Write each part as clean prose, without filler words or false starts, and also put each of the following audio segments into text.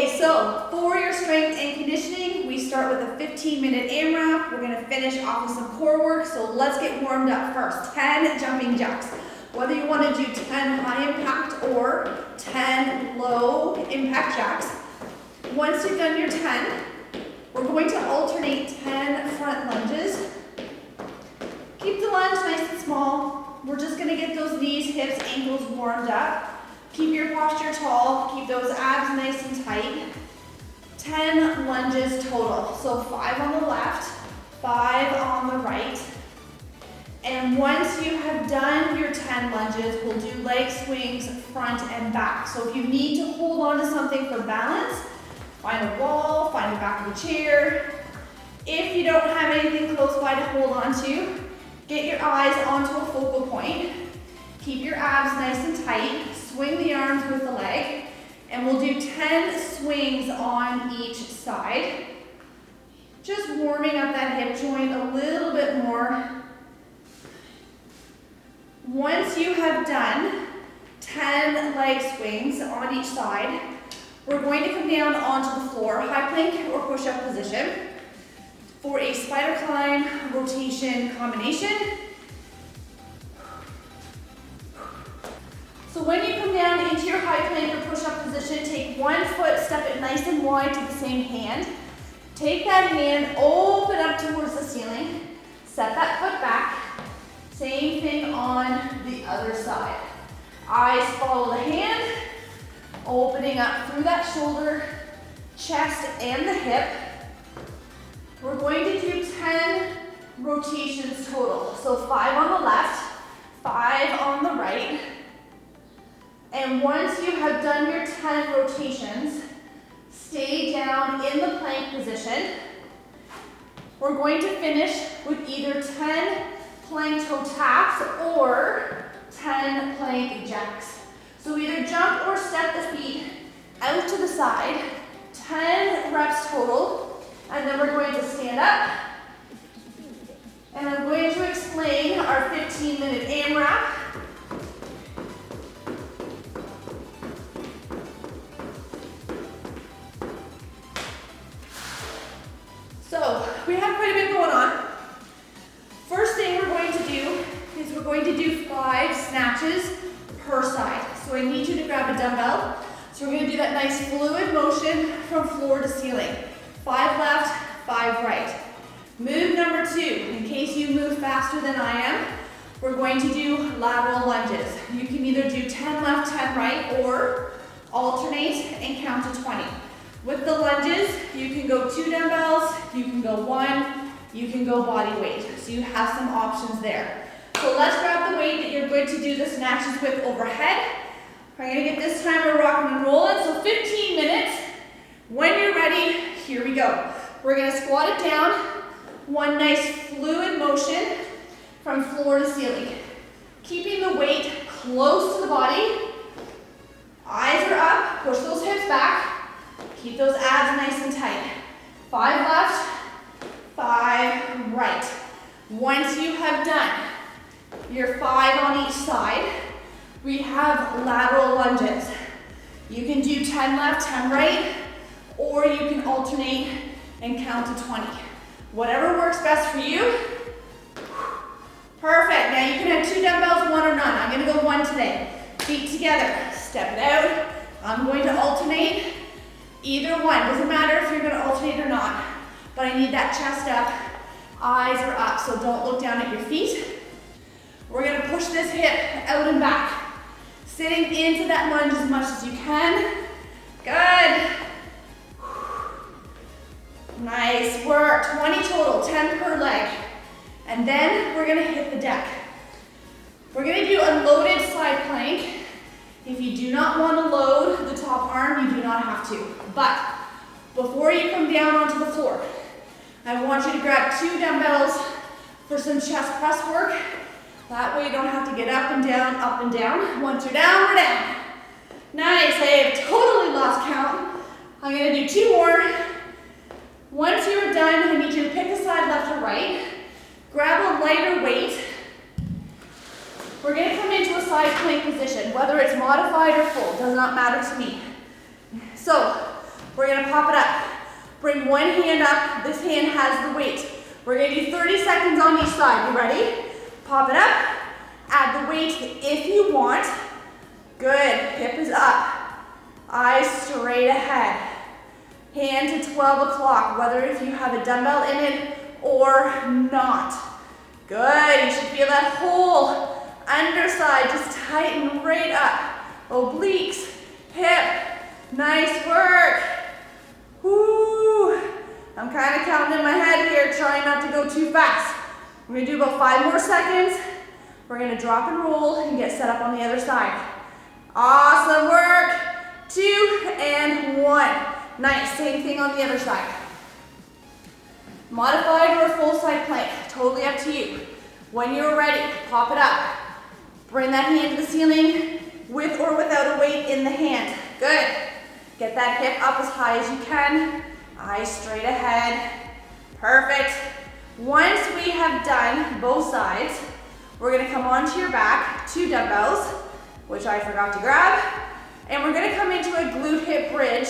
Okay, so for your strength and conditioning, we start with a 15-minute AMRAP. We're gonna finish off with some core work, so let's get warmed up first. 10 jumping jacks. Whether you wanna do 10 high impact or 10 low impact jacks. Once you've done your 10, we're going to alternate 10 front lunges. Keep the lunge nice and small. We're just gonna get those knees, hips, ankles warmed up. Keep your posture tall, keep those abs nice and tight. 10 lunges total. So 5 on the left, 5 on the right. And once you have done your 10 lunges, we'll do leg swings front and back. So if you need to hold on to something for balance, find a wall, find the back of a chair. If you don't have anything close by to hold on to, get your eyes onto a focal point. Keep your abs nice and tight. Swing the arms with the leg. And we'll do 10 swings on each side. Just warming up that hip joint a little bit more. Once you have done 10 leg swings on each side, we're going to come down onto the floor, high plank or push-up position, for a spider climb rotation combination. So when you come down into your high plank or push-up position, take one foot, step it nice and wide to the same hand. Take that hand, open up towards the ceiling, set that foot back. Same thing on the other side. Eyes follow the hand, opening up through that shoulder, chest, and the hip. We're going to do 10 rotations total. So 5 on the left, 5 on the right. And once you have done your 10 rotations, stay down in the plank position. We're going to finish with either 10 plank toe taps or 10 plank jacks. So either jump or step the feet out to the side, 10 reps total, and then we're going to stand up. And I'm going to explain our 15-minute AMRAP. So we have quite a bit going on. First thing we're going to do is we're going to do 5 snatches per side. So I need you to grab a dumbbell. So we're going to do that nice fluid motion from floor to ceiling. 5 left, 5 right. Move number 2, in case you move faster than I am, we're going to do lateral lunges. You can either do 10 left, 10 right, or alternate and count to 20. With the lunges, you can go 2 dumbbells, you can go 1, you can go body weight. So you have some options there. So let's grab the weight that you're good to do the snatches with overhead. We're gonna get this timer rocking and rolling. So 15 minutes. When you're ready, here we go. We're gonna squat it down. One nice fluid motion from floor to ceiling. Keeping the weight close to the body. Eyes are up, push those hips back. Keep those abs nice and tight. 5 left, 5 right. Once you have done your 5 on each side, we have lateral lunges. You can do 10 left, 10 right, or you can alternate and count to 20. Whatever works best for you. Perfect. Now you can have 2 dumbbells, 1 or none. I'm gonna go 1 today. Feet together, step it out. I'm going to alternate. Either one, doesn't matter if you're gonna alternate or not, but I need that chest up, eyes are up, so don't look down at your feet. We're gonna push this hip out and back, sitting into that lunge as much as you can. Good. Nice work, 20 total, 10 per leg. And then we're gonna hit the deck. We're gonna do a loaded side plank. If you do not want to load the top arm, you do not have to. But before you come down onto the floor, I want you to grab 2 dumbbells for some chest press work. That way you don't have to get up and down, up and down. Once you're down, we're down. Nice, I have totally lost count. I'm gonna do 2 more. Once you are done, I need you to pick a side, left or right. Grab a lighter weight. We're gonna come into a side plank position, whether it's modified or full, does not matter to me. So We're gonna pop it up. Bring one hand up, this hand has the weight. We're gonna do 30 seconds on each side. You ready? Pop it up, add the weight if you want. Good, hip is up. Eyes straight ahead. Hand to 12 o'clock, whether if you have a dumbbell in it or not. Good, you should feel that whole underside just tighten right up. Obliques, hip, nice work. Woo. I'm kind of counting in my head here, trying not to go too fast. We're gonna do about 5 more seconds. We're gonna drop and roll and get set up on the other side. Awesome work. 2 and 1. Nice, same thing on the other side. Modified or full side plank, totally up to you. When you're ready, pop it up. Bring that hand to the ceiling with or without a weight in the hand. Good. Get that hip up as high as you can. Eyes straight ahead. Perfect. Once we have done both sides, we're gonna come onto your back, 2 dumbbells, which I forgot to grab, and we're gonna come into a glute hip bridge.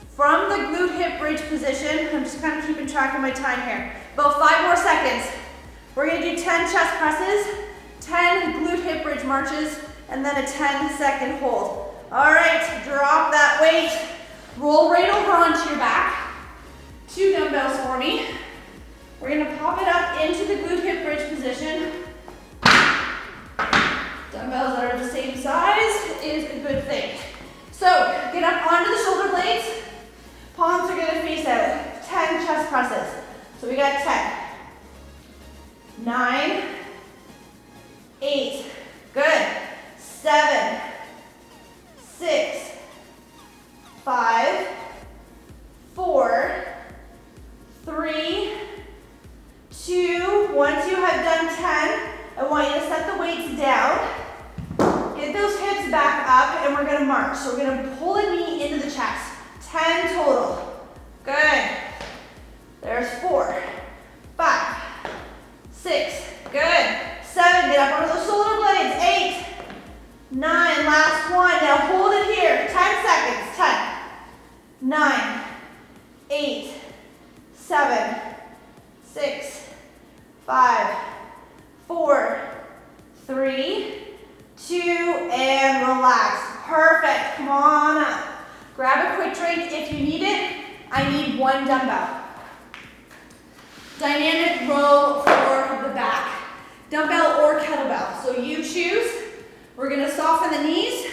From the glute hip bridge position, I'm just kind of keeping track of my time here. About 5 more seconds. We're gonna do 10 chest presses, 10 glute hip bridge marches, and then a 10-second hold. All right, drop that weight. Roll right over onto your back. 2 dumbbells for me. We're gonna pop it up into the glute hip bridge position. Dumbbells that are the same size is a good thing. So, get up onto the shoulder blades. Palms are gonna face out. 10 chest presses. So we got 10. 9, 8, good. 7, 6, 5, 4, 3, 2. Once you have done 10, I want you to set the weights down. Get those hips back up, and we're gonna march. So we're gonna pull a knee into the chest. 10 total. Good. There's 4, 5, 6, good. 7, get up onto those shoulder blades. 8, 9, last one. Now hold it here. 10 seconds. 10, 9, 8, 7, 6, 5, 4, 3, 2, and relax. Perfect. Come on up. Grab a quick drink if you need it. I need 1 dumbbell. Dynamic row for the back. Dumbbell or kettlebell. So you choose. We're gonna soften the knees,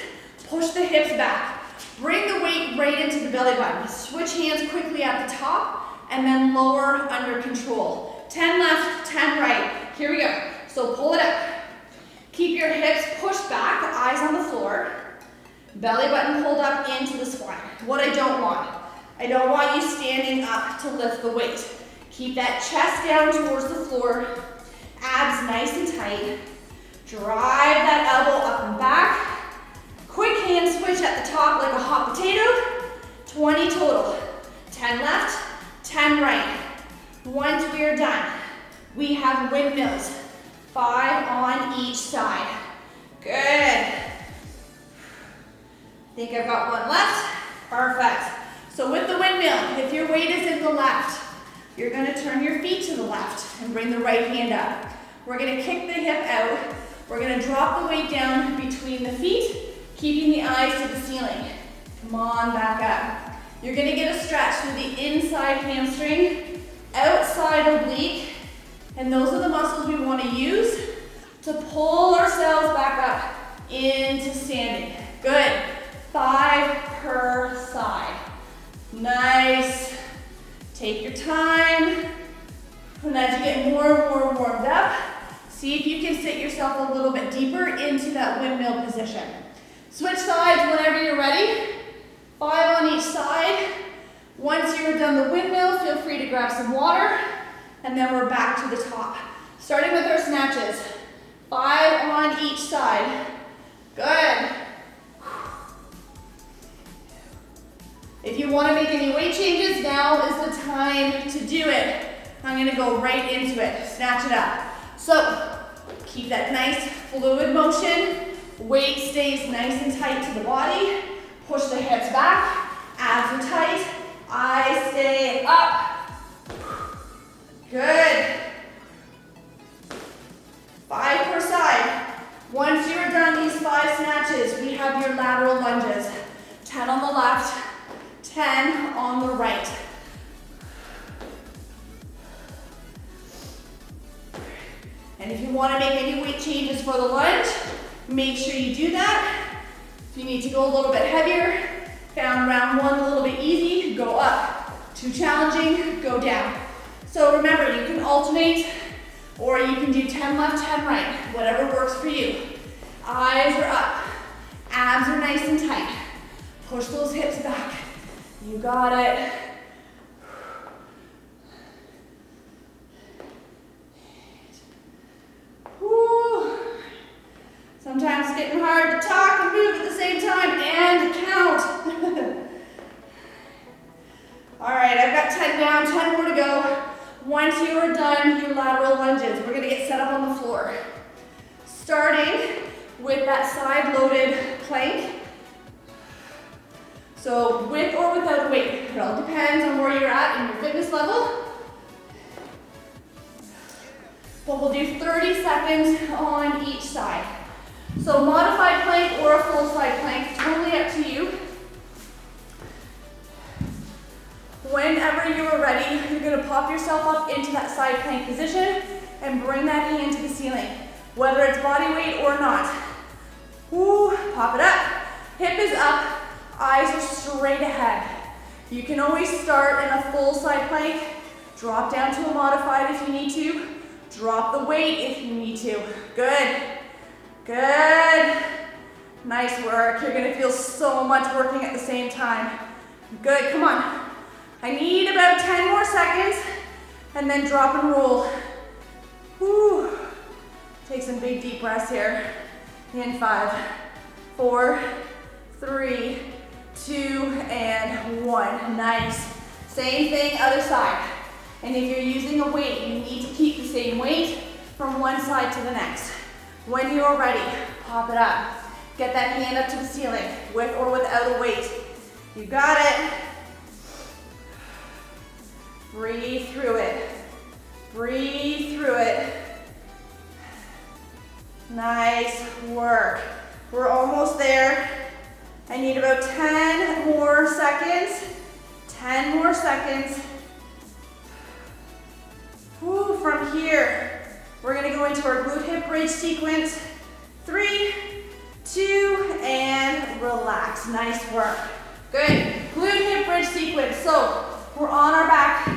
push the hips back. Bring the weight right into the belly button. Switch hands quickly at the top and then lower under control. 10 left, 10 right. Here we go. So pull it up. Keep your hips pushed back, eyes on the floor. Belly button pulled up into the spine. What I don't want you standing up to lift the weight. Keep that chest down towards the floor, abs nice and tight. Drive that elbow up and back. Quick hand switch at the top like a hot potato. 20 total. 10 left, 10 right. Once we are done, we have windmills. 5 on each side. Good. I think I've got 1 left. Perfect. So with the windmill, if your weight is in the left, you're gonna turn your feet to the left and bring the right hand up. We're gonna kick the hip out. We're gonna drop the weight down between the feet, keeping the eyes to the ceiling. Come on, back up. You're gonna get a stretch through the inside hamstring, outside oblique, and those are the muscles we wanna use to pull ourselves back up into standing. Good. 5 per side. Nice. Take your time. And as you get more and more warmed up, see if you can sit yourself a little bit deeper into that windmill position. Switch sides whenever you're ready. 5 on each side. Once you're done the windmill, feel free to grab some water, and then we're back to the top. Starting with our snatches. 5 on each side. Good. If you want to make any weight changes, now is the time to do it. I'm going to go right into it. Snatch it up. So, keep that nice fluid motion. Weight stays nice and tight to the body. Push the hips back. Abs are left, 10 on the right. And if you want to make any weight changes for the lunge, make sure you do that. If you need to go a little bit heavier, found round one a little bit easy, go up. Too challenging, go down. So remember, you can alternate, or you can do 10 left, 10 right, whatever works for you. Eyes are up, abs are nice and tight. Push those hips back. You got it. Whew. Sometimes it's getting hard to talk and move at the same time and count. All right, I've got 10 down, 10 more to go. Once you are done your lateral lunges, we're gonna get set up on the floor. Starting with that side loaded plank. So with or without a weight, it all depends on where you're at in your fitness level. But we'll do 30 seconds on each side. So modified plank or a full side plank, totally up to you. Whenever you are ready, you're gonna pop yourself up into that side plank position and bring that hand to the ceiling, whether it's body weight or not. Woo, pop it up, hip is up, eyes are straight ahead. You can always start in a full side plank, drop down to a modified if you need to, drop the weight if you need to. Good, good. Nice work. You're gonna feel so much working at the same time. Good, come on. I need about 10 more seconds and then drop and roll. Whew. Take some big deep breaths here. In 5, 4, 3, 2, and 1. Nice. Same thing, other side. And if you're using a weight, you need to keep the same weight from one side to the next. When you're ready, pop it up. Get that hand up to the ceiling, with or without a weight. You got it. Breathe through it. Breathe through it. Nice work. We're almost there. I need about 10 more seconds. 10 more seconds. Woo, from here, we're gonna go into our glute hip bridge sequence. 3, 2, and relax. Nice work. Good. Glute hip bridge sequence. So we're on our back.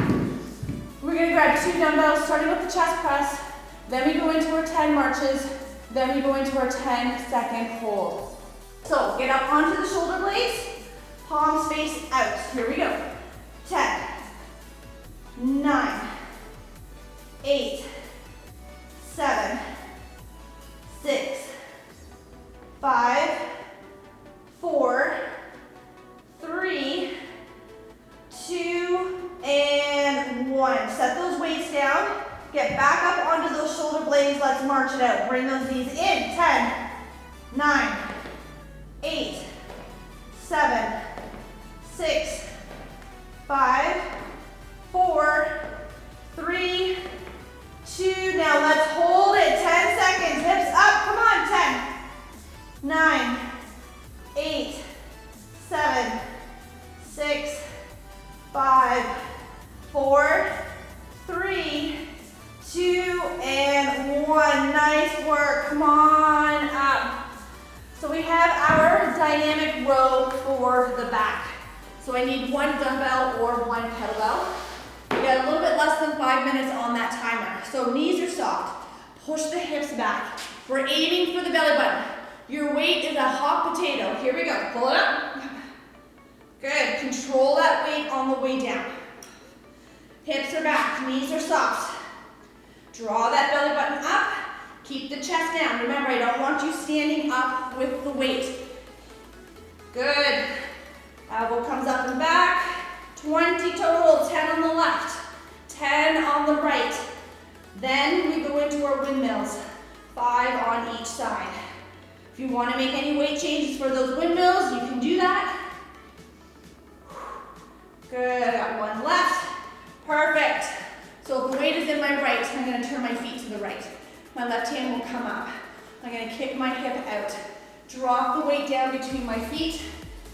We're gonna grab 2 dumbbells, starting with the chest press. Then we go into our 10 marches. Then we go into our 10-second hold. So get up onto the shoulder blades, palms face out. Here we go. 10, 9, 8, 7, 6, 5, 4, 3, 2, and 1. Set those weights down. Get back up onto those shoulder blades. Let's march it out. Bring those knees in. 10, 9, 8, 7, 6, 5, 4, 3, 2. Now let's hold it. 10 seconds. Hips up. Come on. 10, 9, 8, 7, 6, 5, 4, 3, 2, and 1. Nice work. Come on up. So we have our dynamic row for the back. So I need 1 dumbbell or 1 kettlebell. We got a little bit less than 5 minutes on that timer. So knees are soft. Push the hips back. We're aiming for the belly button. Your weight is a hot potato. Here we go. Pull it up. Good. Control that weight on the way down. Hips are back. Knees are soft. Draw that belly button up. Keep the chest down. Remember, I don't want you standing up with the weight. Good. Elbow comes up and back. 20 total, 10 on the left, 10 on the right. Then we go into our windmills, 5 on each side. If you want to make any weight changes for those windmills, you can do that. Good, I got 1 left. Perfect. So if the weight is in my right, I'm going to turn my feet to the right. My left hand will come up. I'm going to kick my hip out. Drop the weight down between my feet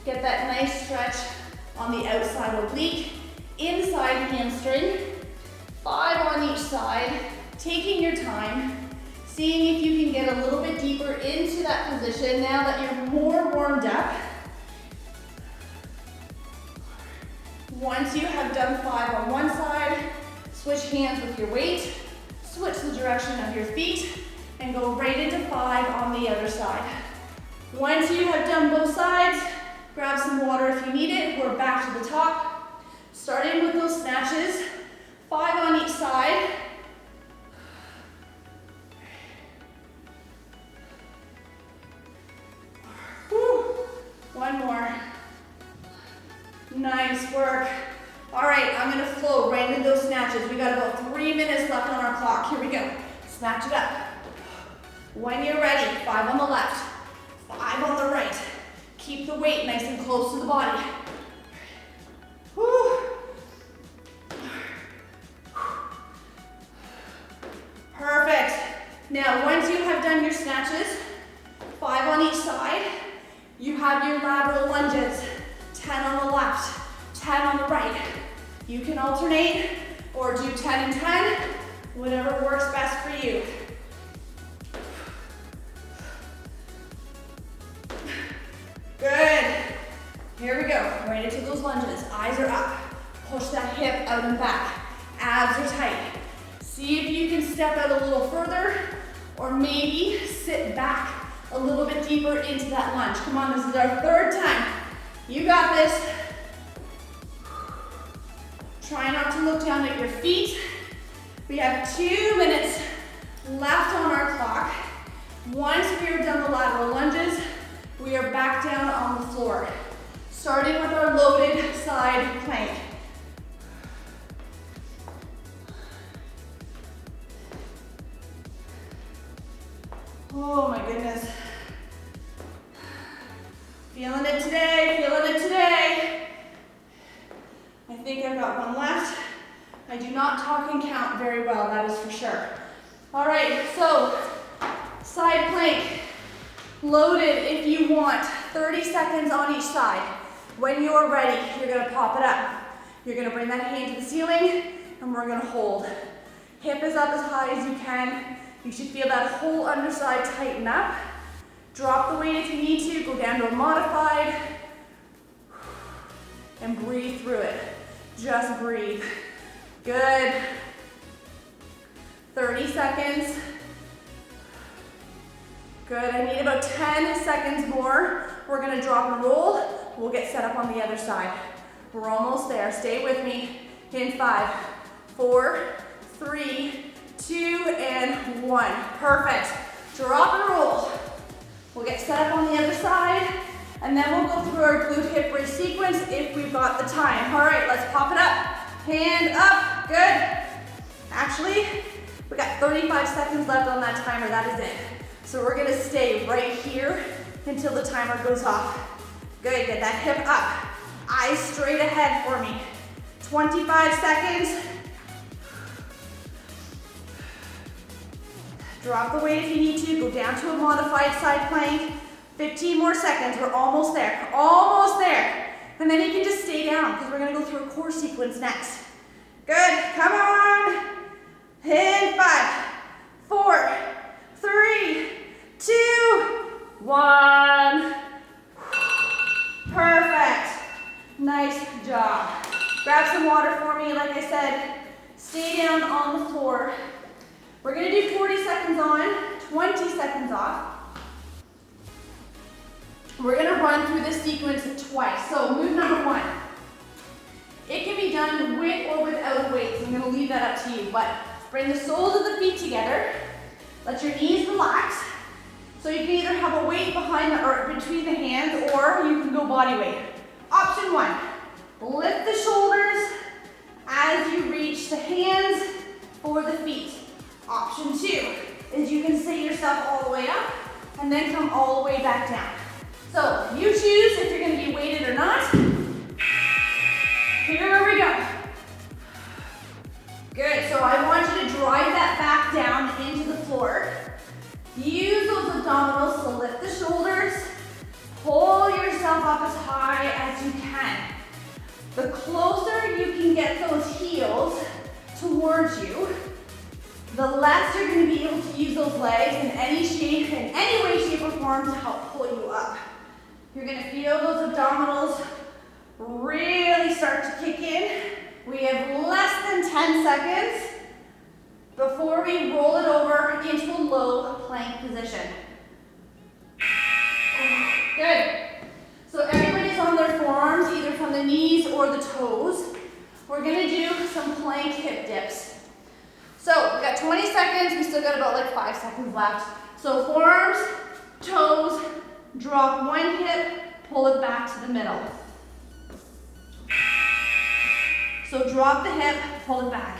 Get that nice stretch on the outside oblique, inside hamstring. 5 on each side, taking your time, seeing if you can get a little bit deeper into that position now that you're more warmed up. Once you have done 5 on one side, switch hands with your weight, switch the direction of your feet, and go right into 5 on the other side. Once you have done both sides, grab some water if you need it. We're back to the top. Starting with those snatches, 5 on each side. Whew. One more. Nice work. All right, I'm gonna flow right into those snatches. We got about 3 minutes left on our clock. Here we go. Snatch it up. When you're ready, 5 on the left, 5 on the right. Keep the weight nice and close to the body. Whew. Perfect. Now, once you have done your snatches, 5 on each side, you have your lateral lunges. 10 on the left, 10 on the right. You can alternate or do 10 and 10, whatever works best for you. Good. Here we go. Right into those lunges. Eyes are up. Push that hip out and back. Abs are tight. See if you can step out a little further or maybe sit back a little bit deeper into that lunge. Come on, this is our 3rd time. You got this. Try not to look down at your feet. We have 2 minutes left on our clock. Once we are done the lateral lunges, we are back down on the floor. Starting with our loaded side plank. Oh my goodness. Feeling it today, feeling it today. I think I've got one left. I do not talk and count very well, that is for sure. All right, so side plank, loaded if you want, 30 seconds on each side. When you're ready, you're gonna pop it up. You're gonna bring that hand to the ceiling, and we're gonna hold. Hip is up as high as you can. You should feel that whole underside tighten up. Drop the weight if you need to, go down to a modified, and breathe through it. Just breathe. Good. 30 seconds. Good, I need about 10 seconds more. We're gonna drop and roll. We'll get set up on the other side. We're almost there, stay with me. In 5, 4, 3, 2, and 1. Perfect. Drop and roll. We'll get set up on the other side, and then we'll go through our glute hip bridge sequence if we've got the time. All right, let's pop it up. Hand up, good. Actually, we got 35 seconds left on that timer, that is it. So we're gonna stay right here until the timer goes off. Good, get that hip up. Eyes straight ahead for me. 25 seconds. Drop the weight if you need to, go down to a modified side plank. 15 more seconds, we're almost there, almost there. And then you can just stay down because we're gonna go through a core sequence next. Good, come on. In 5, 4, 3, 2, 1. Perfect. Nice job. Grab some water for me, like I said. Stay down on the floor. We're gonna do 40 seconds on, 20 seconds off. We're gonna run through this sequence twice. So move number 1. It can be done with or without weights. I'm gonna leave that up to you, but bring the soles of the feet together. Let your knees relax. So you can either have a weight behind or between the hands, or you can go body weight. Option 1, lift the shoulders as you reach the hands for the feet. Option 2 is you can sit yourself all the way up and then come all the way back down. So you choose if you're going to be weighted or not. Here we go. Good, so I want you to drive that back down into the floor. Use those abdominals to lift the shoulders. Pull yourself up as high can. The closer you can get those heels towards you, the less you're going to be able to use those legs in any shape, in any way, shape, or form to help pull you up. You're going to feel those abdominals really start to kick in. We have less than 10 seconds before we roll it over into a low plank position. Good. So everybody's on their forearms, either from the knees or the toes. We're going to do some plank hip dips. So we got 20 seconds. We still got about like 5 seconds left. So forearms, toes, drop one hip, pull it back to the middle. So drop the hip, pull it back.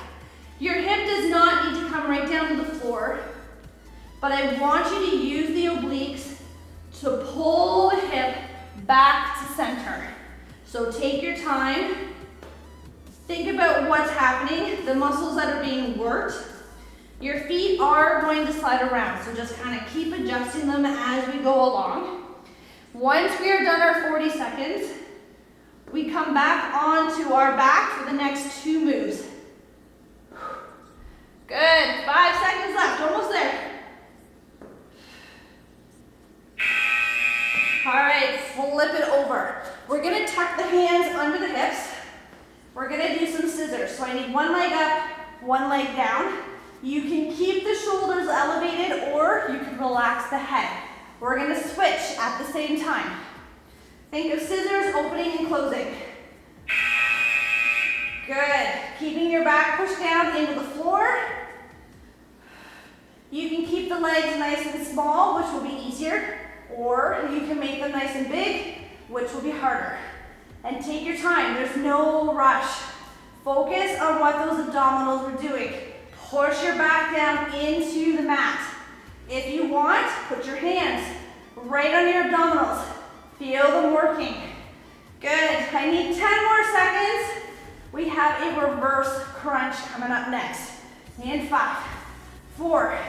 Your hip does not need to come right down to the floor, but I want you to use the obliques to pull the hip back to center. So take your time. Think about what's happening, the muscles that are being worked. Your feet are going to slide around, so just kind of keep adjusting them as we go along. Once we are done our 40 seconds, we come back onto our back for the next 2 moves. Good, 5 seconds left, almost there. All right, flip it over. We're gonna tuck the hands under the hips. We're gonna do some scissors. So I need one leg up, one leg down. You can keep the shoulders elevated or you can relax the head. We're gonna switch at the same time. Think of scissors opening and closing. Good, keeping your back pushed down into the floor. You can keep the legs nice and small, which will be easier, or you can make them nice and big, which will be harder. And take your time, there's no rush. Focus on what those abdominals are doing. Push your back down into the mat. If you want, put your hands right on your abdominals. Feel them working. Good, I need 10 more seconds. We have a reverse crunch coming up next. And 5, 4,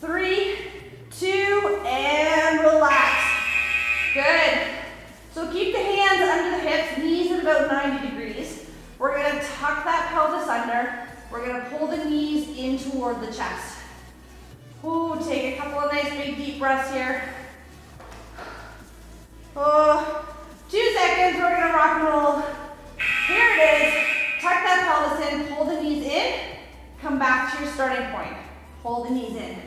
3, 2, and relax. Good. So keep the hands under the hips, knees at about 90 degrees. We're gonna tuck that pelvis under. We're gonna pull the knees in toward the chest. Ooh, take a couple of nice big deep breaths here. Oh, 2 seconds, we're gonna rock and roll. Here it is. Tuck that pelvis in, pull the knees in, come back to your starting point. Pull the knees in.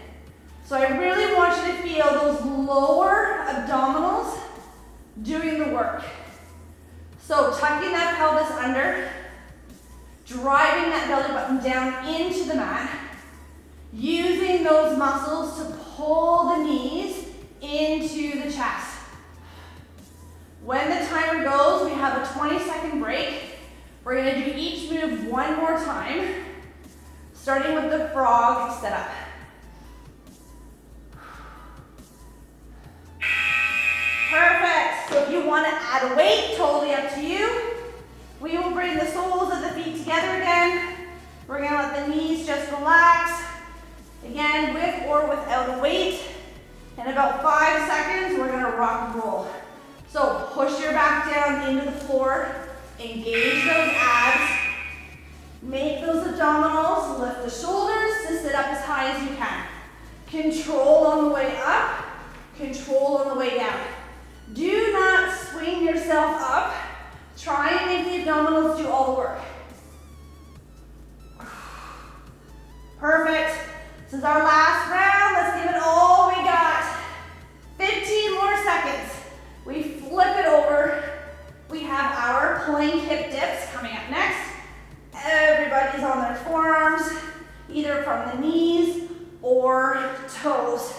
So I really want you to feel those lower abdominals doing the work. So tucking that pelvis under, driving that belly button down into the mat, using those muscles to pull the knees into the chest. When the timer goes, we have a 20-second break. We're gonna do each move one more time, starting with the frog sit up. Perfect. So if you want to add a weight, totally up to you. We will bring the soles of the feet together again. We're going to let the knees just relax. Again, with or without a weight. In about 5 seconds, we're going to rock and roll. So push your back down into the floor. Engage those abs. Make those abdominals. Lift the shoulders to sit up as high as you can. Control on the way up. Control on the way down. Do not swing yourself up. Try and make the abdominals do all the work. Perfect. This is our last round. Let's give it all we got. 15 more seconds. We flip it over. We have our plank hip dips coming up next. Everybody's on their forearms, either from the knees or toes.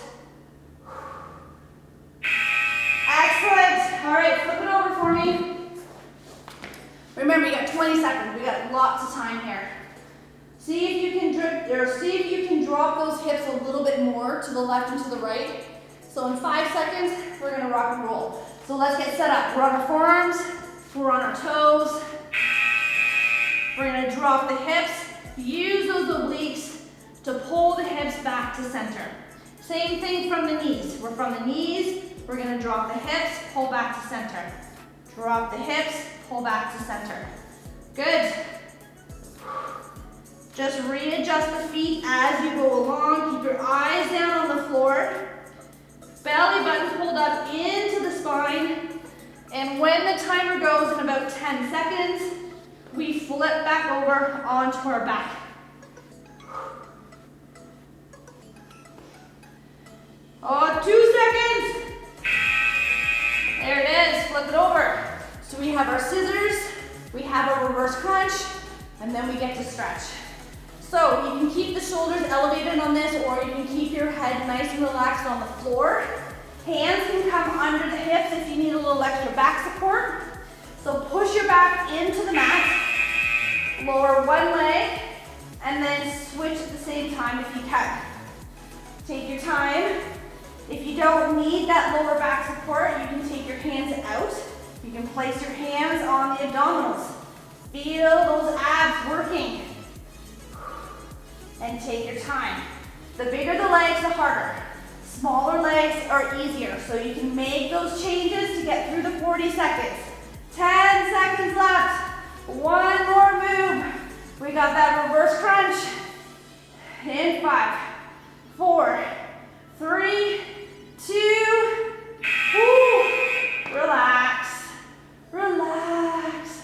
Excellent. All right, flip it over for me. Remember, you got 20 seconds. We got lots of time here. See if you can drop those hips a little bit more to the left and to the right. So in 5 seconds, we're gonna rock and roll. So let's get set up. We're on our forearms, we're on our toes. We're gonna drop the hips. Use those obliques to pull the hips back to center. Same thing from the knees. We're from the knees, we're gonna drop the hips, pull back to center. Drop the hips, pull back to center. Good. Just readjust the feet as you go along. Keep your eyes down on the floor. Belly button pulled up into the spine. And when the timer goes in about 10 seconds, we flip back over onto our back. Oh, 2 seconds. There it is, flip it over. So we have our scissors, we have a reverse crunch, and then we get to stretch. So you can keep the shoulders elevated on this, or you can keep your head nice and relaxed on the floor. Hands can come under the hips if you need a little extra back support. So push your back into the mat, lower one leg, and then switch at the same time if you can. Take your time. If you don't need that lower back support, you can take your hands out. You can place your hands on the abdominals. Feel those abs working. And take your time. The bigger the legs, the harder. Smaller legs are easier, so you can make those changes to get through the 40 seconds. 10 seconds left. One more move. We got that reverse crunch. In 5, 4, 3, 2, relax, relax.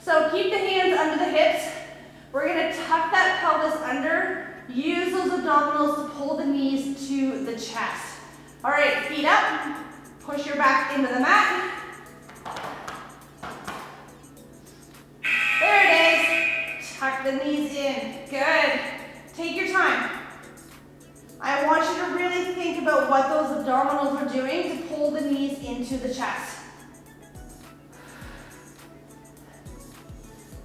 So keep the hands under the hips. We're gonna tuck that pelvis under. Use those abdominals to pull the knees to the chest. All right, feet up. Push your back into the mat. There it is. Tuck the knees in. Good. Take your time. I want you to really think about what those abdominals are doing to pull the knees into the chest.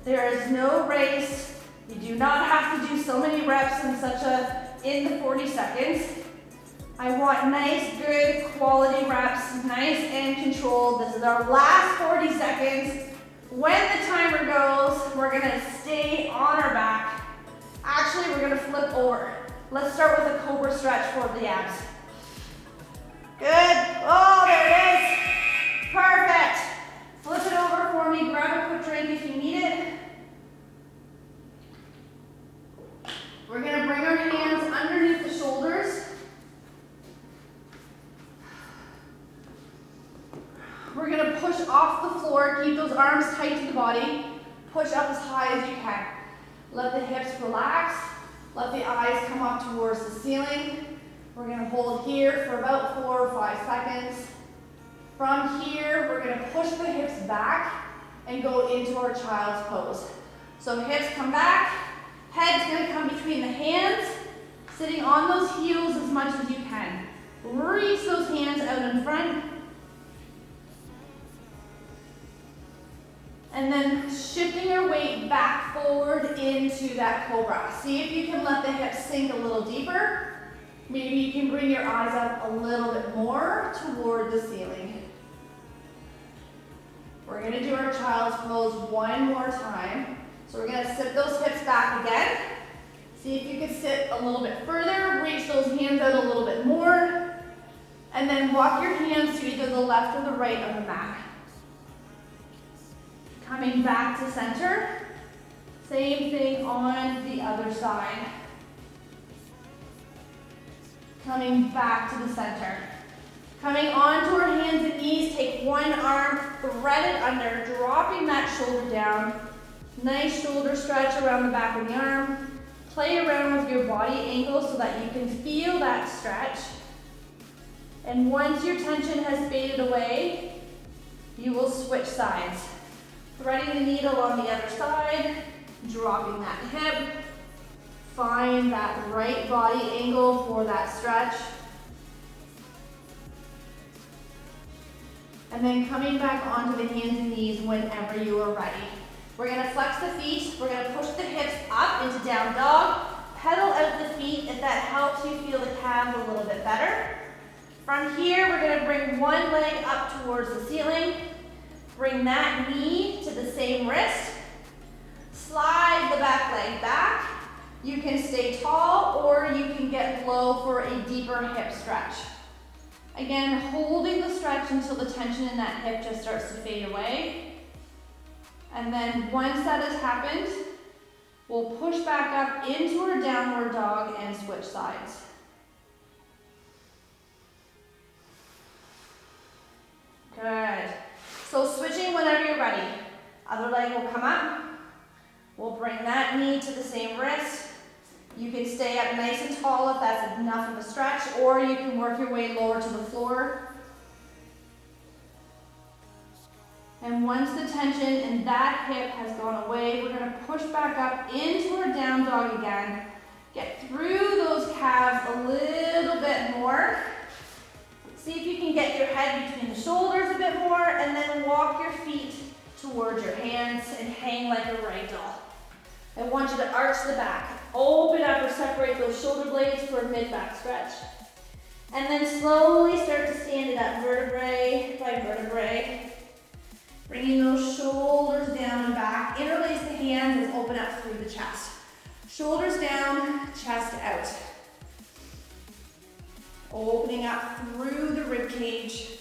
There is no race. You do not have to do so many reps in the 40 seconds. I want nice, good quality reps, nice and controlled. This is our last 40 seconds. When the timer goes, we're gonna stay on our back. Actually, we're gonna flip over. Let's start with a cobra stretch for the abs. Good. Oh, there it is. Perfect. Flip it over for me. Grab a quick drink if you need it. We're going to bring our hands underneath the shoulders. We're going to push off the floor. Keep those arms tight to the body. Push up as high as you can. Let the hips relax. Let the eyes come up towards the ceiling. We're going to hold here for about 4 or 5 seconds. From here, we're going to push the hips back and go into our child's pose. So hips come back, head's going to come between the hands, sitting on those heels as much as you can. Reach those hands out in front. And then shifting your weight back forward into that cobra. See if you can let the hips sink a little deeper. Maybe you can bring your eyes up a little bit more toward the ceiling. We're going to do our child's pose one more time. So we're going to sit those hips back again. See if you can sit a little bit further. Reach those hands out a little bit more. And then walk your hands to either the left or the right of the mat. Coming back to center. Same thing on the other side. Coming back to the center. Coming onto our hands and knees, take one arm, thread it under, dropping that shoulder down. Nice shoulder stretch around the back of the arm. Play around with your body angle so that you can feel that stretch. And once your tension has faded away, you will switch sides. Threading the needle on the other side, dropping that hip. Find that right body angle for that stretch. And then coming back onto the hands and knees whenever you are ready. We're going to flex the feet. We're going to push the hips up into down dog. Pedal out the feet if that helps you feel the calves a little bit better. From here, we're going to bring one leg up towards the ceiling. Bring that knee to the same wrist. Slide the back leg back. You can stay tall or you can get low for a deeper hip stretch. Again, holding the stretch until the tension in that hip just starts to fade away. And then once that has happened, we'll push back up into our downward dog and switch sides. Good. So switching whenever you're ready. Other leg will come up. We'll bring that knee to the same wrist. You can stay up nice and tall if that's enough of a stretch, or you can work your way lower to the floor. And once the tension in that hip has gone away, we're going to push back up into our down dog again. Get through those calves a little bit more. See if you can get your head between the shoulders a bit more, and then walk your feet towards your hands and hang like a rag doll. I want you to arch the back. Open up or separate those shoulder blades for a mid-back stretch. And then slowly start to stand it up, vertebrae by vertebrae. Bringing those shoulders down and back. Interlace the hands and open up through the chest. Shoulders down, chest out. Opening up through the rib cage.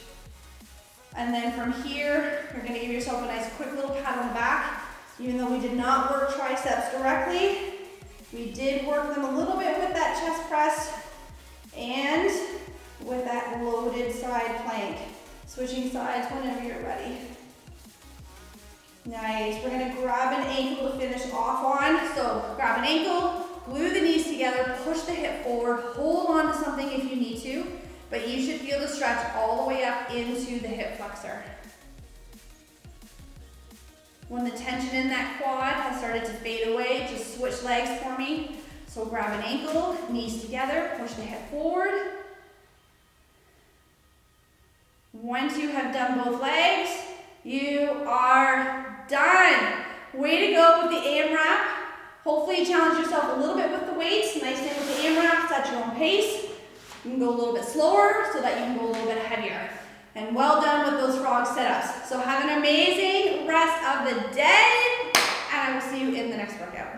And then from here, you're gonna give yourself a nice quick little pat on the back. Even though we did not work triceps directly, we did work them a little bit with that chest press and with that loaded side plank. Switching sides whenever you're ready. Nice, we're gonna grab an ankle to finish off on. So grab an ankle, glue the knees together, push the hip forward, hold on to something if you need to, but you should feel the stretch all the way up into the hip flexor. When the tension in that quad has started to fade away, just switch legs for me. So grab an ankle, knees together, push the hip forward. Once you have done both legs, you are done. Way to go with the AMRAP. Hopefully you challenge yourself a little bit with the weights. Nice thing with the AMRAP, at your own pace. You can go a little bit slower so that you can go a little bit heavier. And well done with those frog sit-ups. So have an amazing rest of the day, and I will see you in the next workout.